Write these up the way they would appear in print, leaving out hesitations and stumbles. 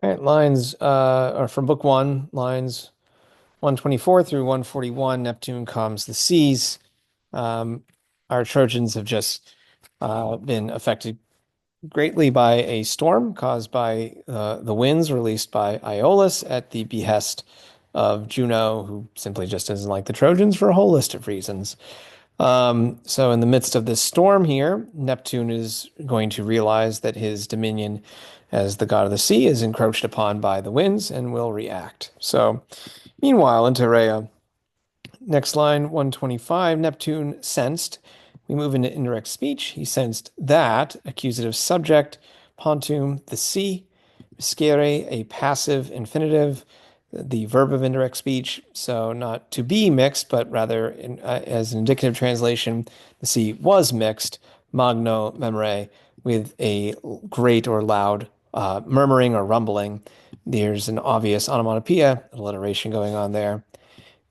All right, lines are from book one, lines 124 through 141. Neptune calms the seas. Um, our Trojans have just been affected greatly by a storm caused by the winds released by Aeolus at the behest of Juno, who simply just doesn't like the Trojans for a whole list of reasons. So in the midst of this storm here, Neptune is going to realize that his dominion as the god of the sea is encroached upon by the winds and will react. So meanwhile, in Terea, next line 125, Neptune sensed. We move into indirect speech. He sensed that accusative subject, pontum, the sea, miscere, a passive infinitive, the verb of indirect speech. So not to be mixed, but rather as an indicative translation, the sea was mixed, magno memore, with a great or loud murmuring or rumbling. There's an obvious onomatopoeia, alliteration going on there.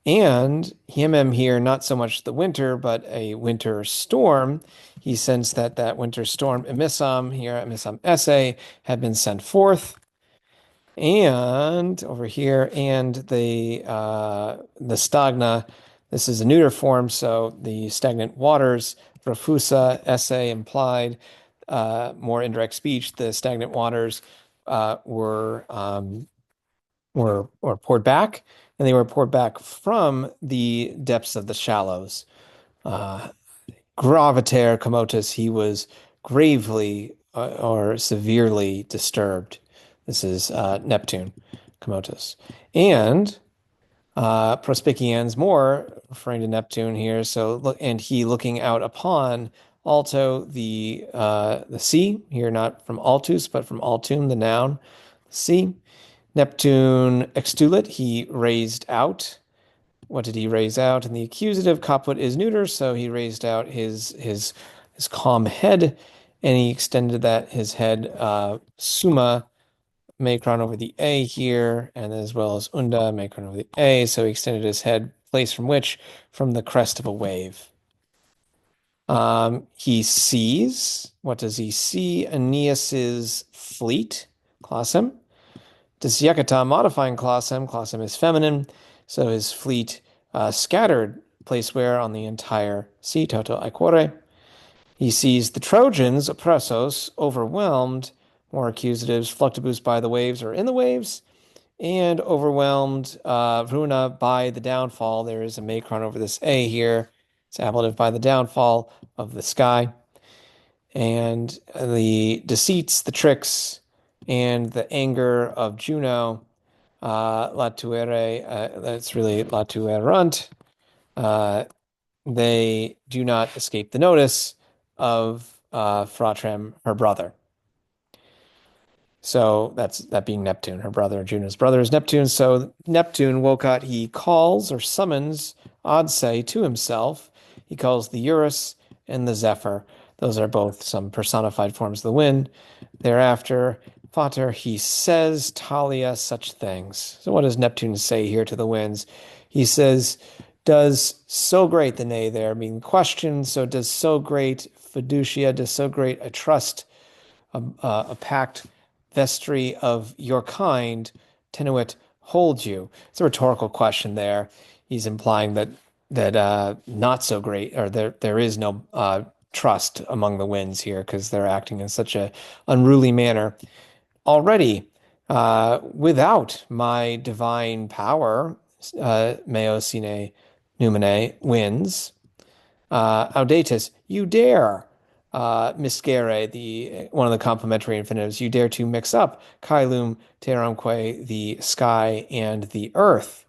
And him here, not so much the winter, but a winter storm. He sensed that that winter storm, emissam, here, emissam esse, had been sent forth. And over here, and the stagna, this is a neuter form, so the stagnant waters, profusa, esse implied, more indirect speech, the stagnant waters were poured back, and they were poured back from the depths of the shallows. Uh, Graviter commotus, he was gravely or severely disturbed. This is Neptune commotus. And prospiciens more, referring to Neptune here. So look, and he looking out upon alto the sea here, not from altus, but from altum, the noun, sea. Neptune extulit, he raised out. What did he raise out? In the accusative, caput is neuter, so he raised out his calm head, and he extended that his head summa macron over the a here, and as well as unda macron over the a. So he extended his head, place from which? From the crest of a wave. He sees. What does he see? Aeneas's fleet, classem. Desiecata modifying classem. Classem is feminine, so his fleet scattered place where on the entire sea, toto aequore. He sees the Trojans, oppressos, overwhelmed, more accusatives, fluctibus by the waves or in the waves, and overwhelmed, runa by the downfall. There is a macron over this a here. It's ablative by the downfall of the sky. And the deceits, the tricks, and the anger of Juno, latuere, that's really latuerunt, they do not escape the notice of Fratrem, her brother. So that being Neptune, her brother, Juno's brother is Neptune. So Neptune, Wokat, he calls or summons Odsei to himself. He calls the Eurus and the Zephyr. Those are both some personified forms of the wind. Thereafter, Pater, he says, Talia, such things. So what does Neptune say here to the winds? He says, does so great, the nay there being question, so does so great fiducia, does so great a trust, a pact, vestry of your kind, tenuit, hold you? It's a rhetorical question there. He's implying that not so great, or there is no trust among the winds here because they're acting in such a unruly manner. Already, without my divine power, meo sine numine, winds, audatus, you dare, miscere, the one of the complementary infinitives, you dare to mix up caelum terramque, the sky and the earth.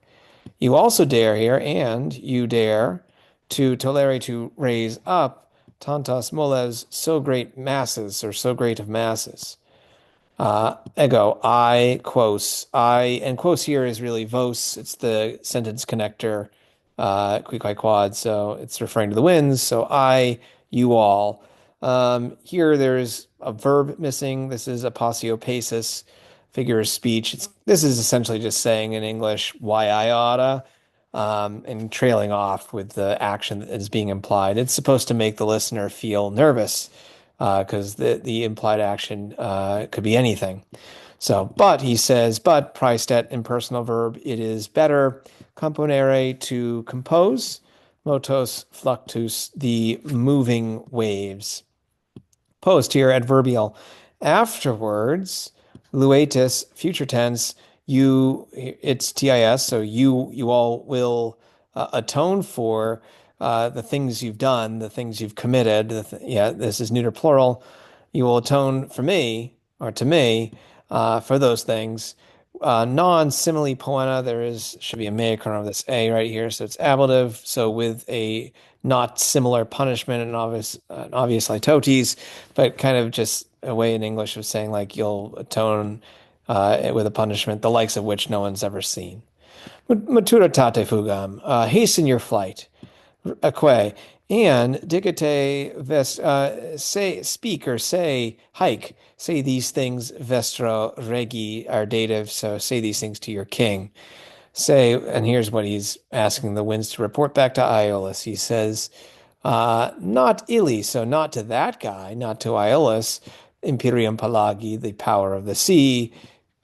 You also dare here, and you dare to tolere, to raise up tantas moles, so great masses, or so great of masses. Ego, I, quos, I, and quos here is really vos. It's the sentence connector, qui quod, so it's referring to the winds. So I, you all. Here there's a verb missing. This is a passive figure of speech. This is essentially just saying in English, why I oughta, and trailing off with the action that is being implied. It's supposed to make the listener feel nervous because the implied action could be anything. So, but he says, but praestet impersonal verb, it is better componere to compose, motos fluctus, the moving waves. Post here, adverbial. Afterwards, luetis, future tense, it's TIS, so you all will atone for the things you've done, the things you've committed. Yeah, this is neuter plural. You will atone for me, or to me, for those things. Non-simile poena, should be a macron of this A right here, so it's ablative. So with a not similar punishment and obvious litotes, but kind of just a way in English of saying like you'll atone with a punishment, the likes of which no one's ever seen. Matura tate fugam, hasten your flight, aque, and dicite say, speak or say, hike, say these things vestro regi are dative, so say these things to your king. Say, and here's what he's asking the winds to report back to Iolus. He says, not illy, so not to that guy, not to Iolus, Imperium Palagi, the power of the sea,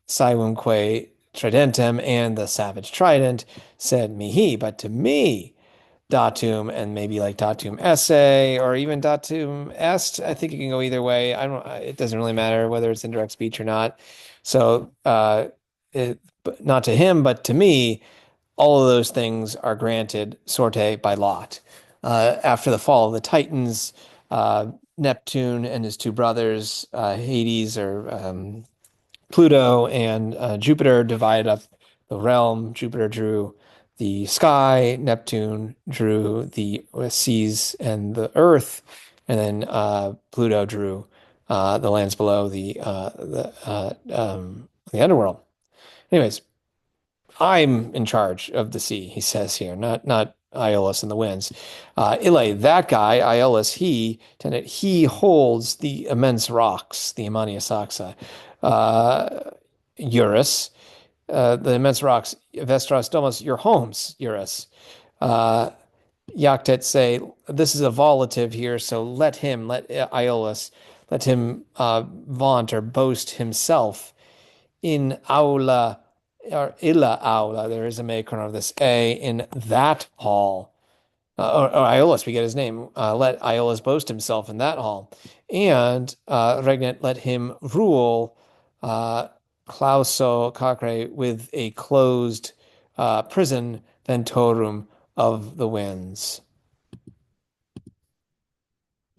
Saevumque Tridentem, and the savage trident, said mihi, but to me, datum, and maybe like datum esse, or even datum est. I think it can go either way. I don't, it doesn't really matter whether it's indirect speech or not. So, not to him, but to me, all of those things are granted sorte by lot. After the fall of the Titans, Neptune and his two brothers, Hades or Pluto and Jupiter, divided up the realm. Jupiter drew the sky, Neptune drew the seas and the earth, and then Pluto drew the lands below the underworld. Anyways, I'm in charge of the sea, he says here, not Iolus and the winds. Ille, that guy, Iolus, he holds the immense rocks, the Amania Saxa. Eurus, the immense rocks, Vestros Domos, your homes, Eurus. Uh, Yaktet say, this is a volative here, so let Iolus, let him vaunt or boast himself in aula or illa aula. There is a macron of this A in that hall. Or Iolus, we get his name. Let Iolus boast himself in that hall. And regnant, let him rule clauso carcere with a closed prison ventorum of the winds.